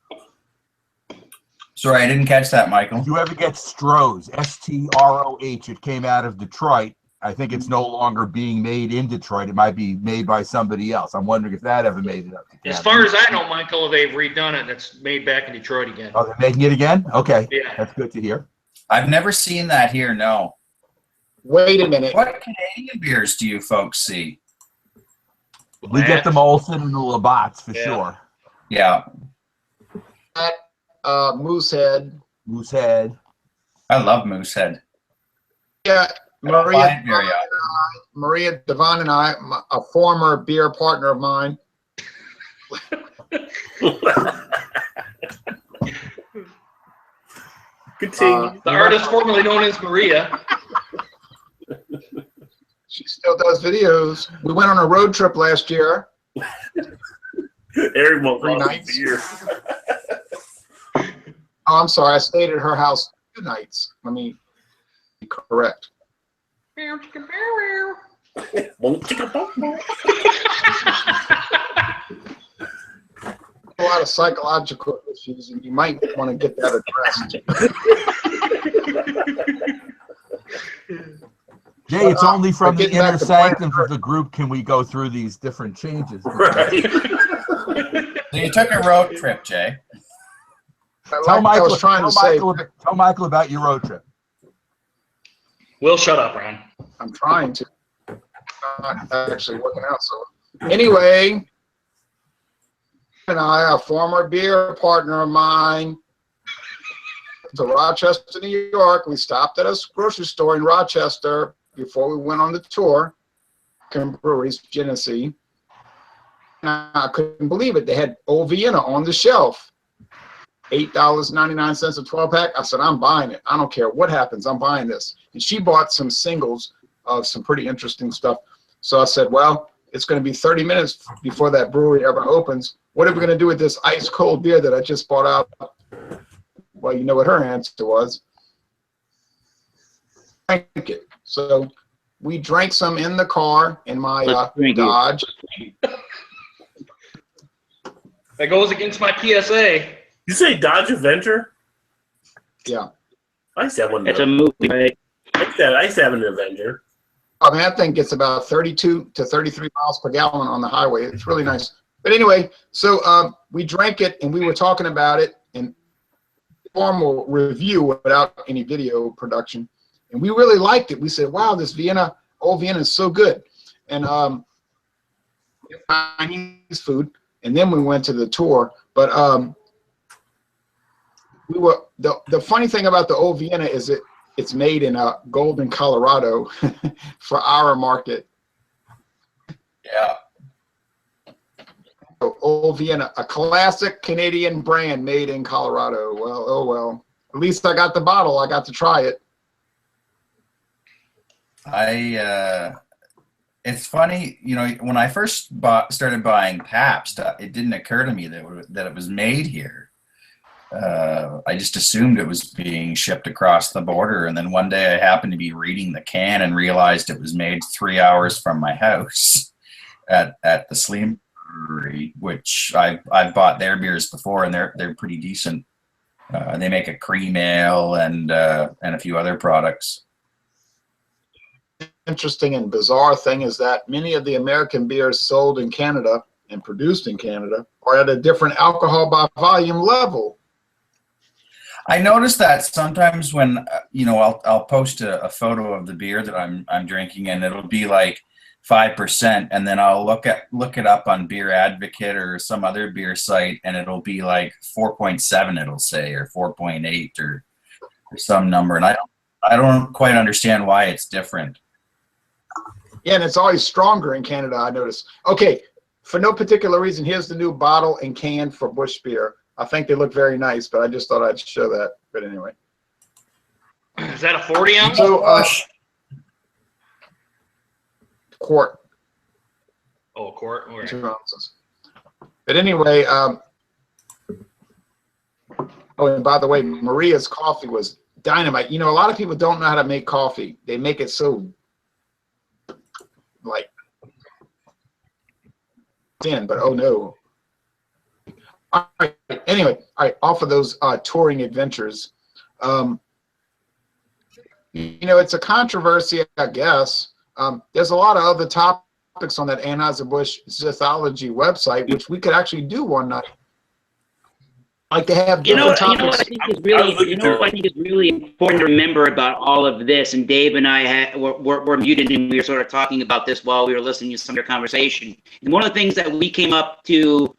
Sorry, I didn't catch that, Michael. Did you ever get Stroh's? Stroh. It came out of Detroit. I think it's no longer being made in Detroit. It might be made by somebody else. I'm wondering if that ever made it up. As far as I know, Michael, they've redone it and it's made back in Detroit again. Oh, they're making it again? Okay. Yeah. That's good to hear. I've never seen that here, no. Wait a minute. What Canadian beers do you folks see? We get the Molson and the Labatts for sure. Yeah. Moosehead. I love Moosehead. Yeah, Maria Devon and I, a former beer partner of mine. Continue. The artist formerly known as Maria. She still does videos. We went on a road trip last year. Everyone 3 loves nights. beer. Oh, I'm sorry. I stayed at her house 2 nights. Let me be correct. A lot of psychological issues, and you might want to get that addressed. Jay, it's only from the getting back inner to sanctums of the group can we go through these different changes. Right. So you took a road trip, Jay. Tell Michael, Tell Michael about your road trip. Will, shut up, Ron. I'm trying to. not actually working out. So anyway, and I, a former beer partner of mine, to Rochester, New York. We stopped at a grocery store in Rochester before we went on the tour. Breweries, Genesee. I couldn't believe it. They had Old Vienna on the shelf. $8.99 a 12-pack. I said, I'm buying it. I don't care what happens. I'm buying this. And she bought some singles of some pretty interesting stuff. So I said, well, it's going to be 30 minutes before that brewery ever opens. What are we going to do with this ice cold beer that I just bought out? Well, you know what her answer was. Drink it. So we drank some in the car in my Dodge. That goes against my PSA. You say Dodge Avenger? Yeah. I used to have one. It's a movie, right? I used to have an Avenger. I mean, that thing gets about 32 to 33 miles per gallon on the highway. It's really nice. But anyway, so we drank it and we were talking about it in formal review without any video production. And we really liked it. We said, wow, this Vienna, Old Vienna is so good. And Chinese food. And then we went to the tour. But we were the funny thing about the Old Vienna is it's made in Golden, Colorado for our market. Yeah. So Old Vienna, a classic Canadian brand made in Colorado. Well, oh well. At least I got the bottle. I got to try it. It's funny, you know, when I first started buying Pabst, it didn't occur to me that it was made here. I just assumed it was being shipped across the border, and then one day I happened to be reading the can and realized it was made 3 hours from my house at the Sleem Brewery, which I've bought their beers before, and they're pretty decent. They make a cream ale and a few other products. Interesting and bizarre thing is that many of the American beers sold in Canada and produced in Canada are at a different alcohol by volume level. I noticed that sometimes when you know I'll post a photo of the beer that I'm drinking, and it'll be like 5%, and then I'll look it up on Beer Advocate or some other beer site, and it'll be like 4.7, it'll say, or 4.8 or some number, and I don't quite understand why it's different. Yeah, and it's always stronger in Canada, I noticed. Okay, for no particular reason, here's the new bottle and can for Busch beer. I think they look very nice, but I just thought I'd show that. But anyway. Is that a 40 ounce? So, quart. Oh, a quart. All right. 2 ounces. But anyway, oh, and by the way, Maria's coffee was dynamite. You know, a lot of people don't know how to make coffee. They make it so like thin, but oh no. All right. Anyway, all right. Off of those touring adventures, you know, it's a controversy, I guess. There's a lot of other topics on that Anheuser-Busch Zithology website, which we could actually do one night. Like they have different topics. I think is really important to remember about all of this. And Dave and I were muted, and we were sort of talking about this while we were listening to some of your conversation. And one of the things that we came up to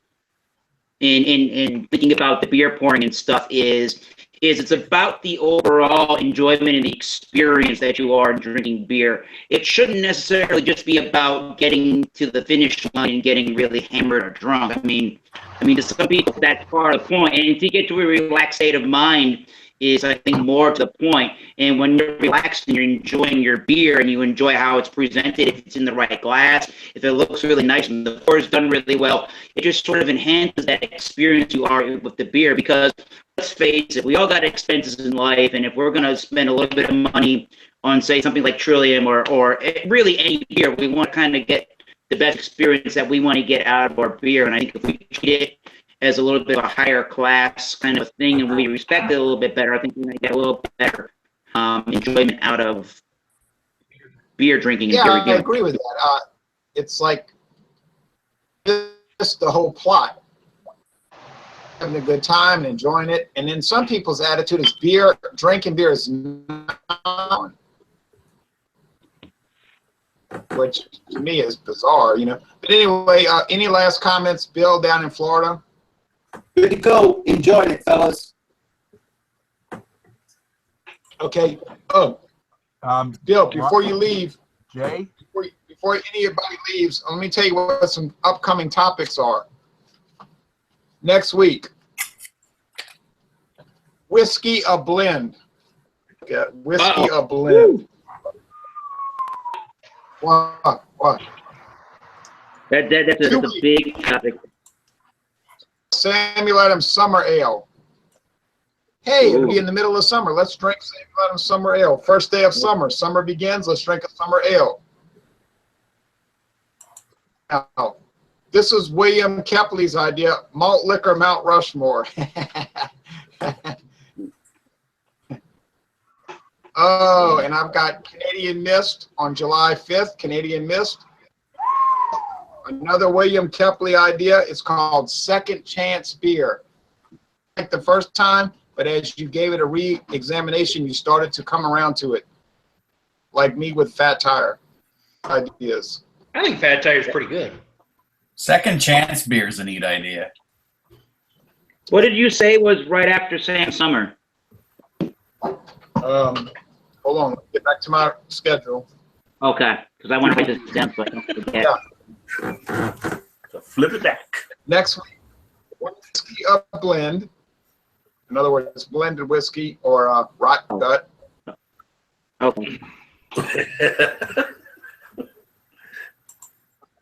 in thinking about the beer pouring and stuff is it's about the overall enjoyment and the experience that you are drinking beer. It shouldn't necessarily just be about getting to the finish line and getting really hammered or drunk. I mean, to some people, that's part of the point. And to get to a relaxed state of mind is, I think, more to the point. And when you're relaxed and you're enjoying your beer and you enjoy how it's presented, if it's in the right glass, if it looks really nice and the pour is done really well, it just sort of enhances that experience you are with the beer. Because let's face it, we all got expenses in life, and if we're going to spend a little bit of money on, say, something like Trillium or really any beer, we want to kind of get the best experience that we want to get out of our beer. And I think if we treat it as a little bit of a higher class kind of a thing, and we respect it a little bit better, I think we're going to get a little better enjoyment out of beer drinking. Yeah, I agree with that. It's like just the whole plot. Having a good time and enjoying it. And then some people's attitude is drinking beer is not. which to me is bizarre, you know. But anyway, any last comments, Bill, down in Florida? Good to go. Enjoyed it, fellas. Okay. Oh, Bill, before you leave, Jay? before anybody leaves, let me tell you what some upcoming topics are. Next week, whiskey a blend. Okay, whiskey a blend. What? That's a big topic. Samuel Adams Summer Ale. Hey, it'll be in the middle of summer. Let's drink Samuel Adams Summer Ale. First day of summer. Summer begins. Let's drink a summer ale. Now, this is William Kepley's idea. Malt liquor Mount Rushmore. Oh, and I've got Canadian Mist on July 5th. Canadian Mist. Another William Kepley idea. It's called Second Chance Beer. Like the first time, but as you gave it a re-examination, you started to come around to it. Like me with Fat Tire ideas. I think Fat Tire's pretty good. Second Chance beer is a neat idea. What did you say was right after Sam Summer? Hold on, get back to my schedule. Okay, because I want to write this down so I don't forget. Yeah. So flip it back. Next week, whiskey a blend. In other words, blended whiskey or rot gut. Okay.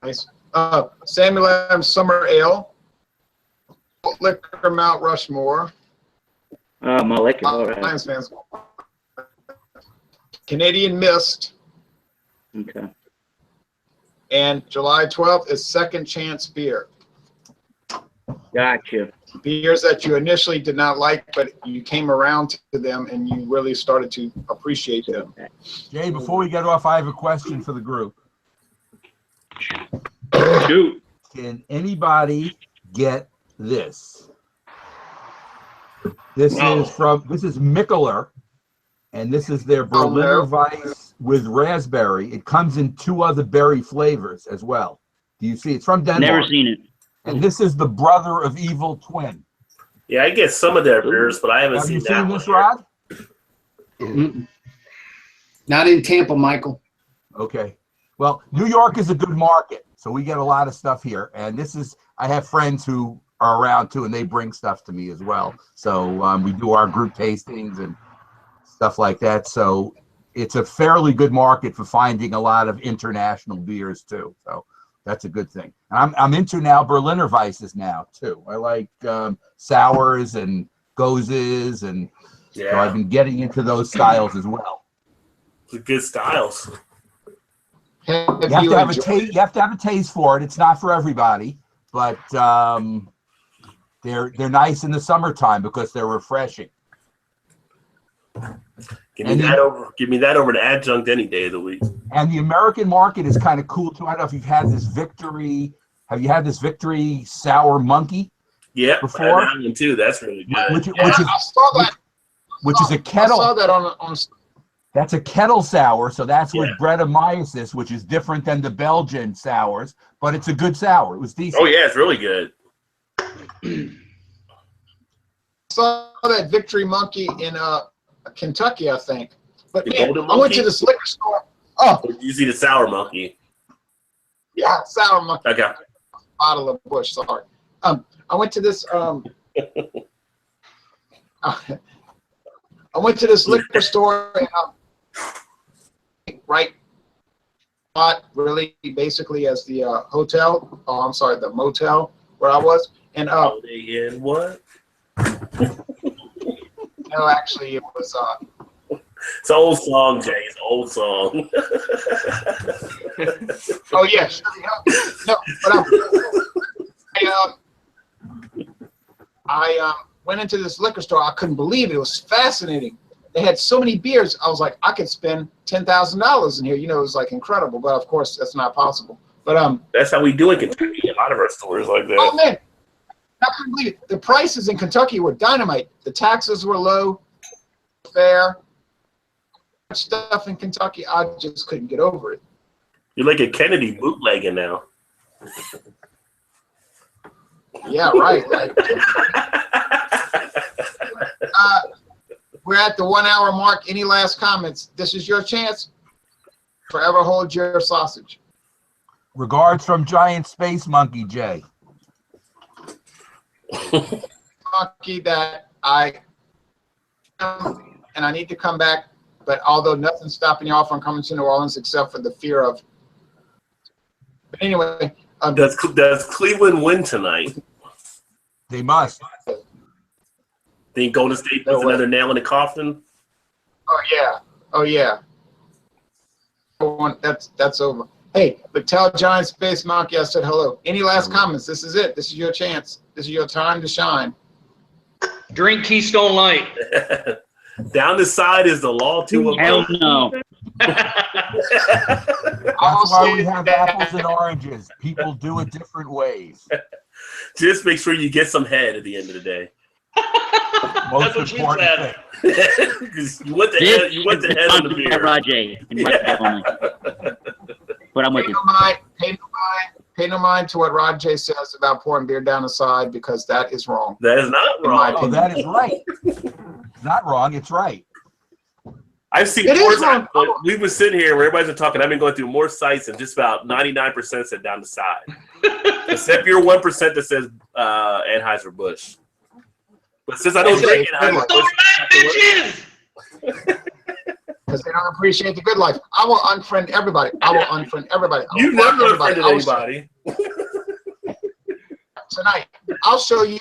Nice. Samuel Adams Summer Ale. Malt liquor Mount Rushmore. Malt liquor, all right. Lions fans. Canadian Mist. Okay. And July 12th is Second Chance Beer. Gotcha. Beers that you initially did not like, but you came around to them and you really started to appreciate them. Jay, before we get off, I have a question for the group. Shoot. Can anybody get this? This is Mikkeller, and this is their Berliner Weisse with raspberry. It comes in 2 other berry flavors as well. Do you see? It's from Denmark. Never seen it. And this is the brother of Evil Twin. Yeah, I get some of their beers, but I haven't Have you seen that seen one this, yet. Rod? Not in Tampa, Michael. Okay. Well, New York is a good market, so we get a lot of stuff here. And this is, I have friends who are around too, and they bring stuff to me as well. So we do our group tastings and stuff like that. So it's a fairly good market for finding a lot of international beers too. So that's a good thing. I'm into now Berliner Weisses now too. I like sours and gozes, and so I've been getting into those styles as well. It's good styles. You have to have a taste for it. It's not for everybody, but they're nice in the summertime because they're refreshing. Give me that over an adjunct any day of the week. And the American market is kind of cool too. I don't know if you've had this Victory. Have you had this Victory Sour Monkey? Yeah, before? I had that one too. That's really good. Which is a kettle. I saw that on That's a kettle sour, so that's with Brettanomyces, which is different than the Belgian sours, but it's a good sour. It was decent. Oh yeah, it's really good. Saw that Victory Monkey in Kentucky, I think. But The man, Golden I went Monkey? to this liquor store. Oh, You see the sour monkey. yeah, sour monkey. Okay. Bottle of Bush. Sorry. I went to this. I went to this liquor store and right spot, really basically as the hotel. Oh, I'm sorry, the motel where I was. And Holiday Inn, what? no, actually, it was. It's an old song, Jay. It's an old song. Oh yeah, sure, no, but I went into this liquor store. I couldn't believe it. It was fascinating. They had so many beers. I was like, I could spend $10,000 in here. You know, it was like incredible. But of course, that's not possible. But That's how we do it in Kentucky. A lot of our stores like that. oh man, I couldn't believe it. The prices in Kentucky were dynamite. The taxes were low, fair. Stuff in Kentucky, I just couldn't get over it. You're like a Kennedy bootlegging now. Yeah, right. We're at the 1 hour mark. Any last comments? This is your chance. Forever hold your sausage. Regards from Giant Space Monkey Jay. Monkey that I and I need to come back, but although nothing's stopping y'all from coming to New Orleans except for the fear of. But anyway, does Cleveland win tonight? They must. Think Golden State puts another nail in the coffin? Oh yeah, oh yeah. That's over. Hey, but tell Giant Space Monkey I said hello. Any last comments? This is it. This is your chance. This is your time to shine. Drink Keystone Light. Down the side is the law to a Hell no. That's why we have apples and oranges. People do it different ways. Just make sure you get some head at the end of the day. Most That's what she important said. thing. Because you want the head, you want the head on the beer. Rajay. But I'm with you. Pay no mind to what Rajay says about pouring beer down the side, because that is wrong. That is not In my wrong. Oh, that is right. It's not wrong. It's right. I've seen It more is wrong. we've been sitting here where everybody's been talking. I've been going through more sites and just about 99% said down the side. Except your 1% that says Anheuser-Busch. But since I don't drink Bitches! Because they don't appreciate the good life. I will unfriend everybody. I will unfriend everybody. I will You've block never everybody. offended I will anybody. Tonight, I'll show you.